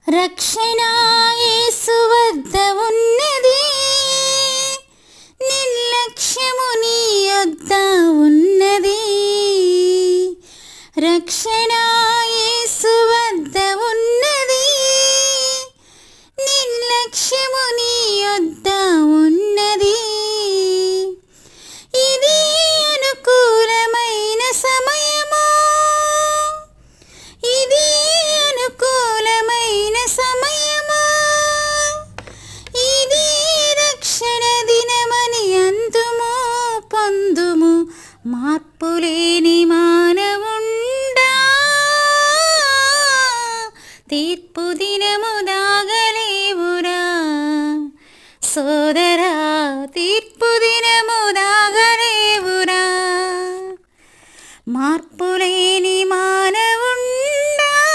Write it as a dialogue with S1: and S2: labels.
S1: రక్షణ యేసు వద్ద ఉన్నది, నిర్లక్ష్యము నీ యొద్ద ఉన్నది. రక్షణ యేసు వద్ద ఉన్నది, నిర్లక్ష్యము నీ యొద్ద ఉన్నది. ఇది అనుకూలమైన సమయము, ఇది అనుకూలమైన సమయము, ఇది రక్షణ దినమని అందుము పొందుము. మార్పులేని మానవుండా, తీర్పు దినము దాగలేవురా సోదరా, తీర్పు దినము దాగలేవురా. మార్పులేని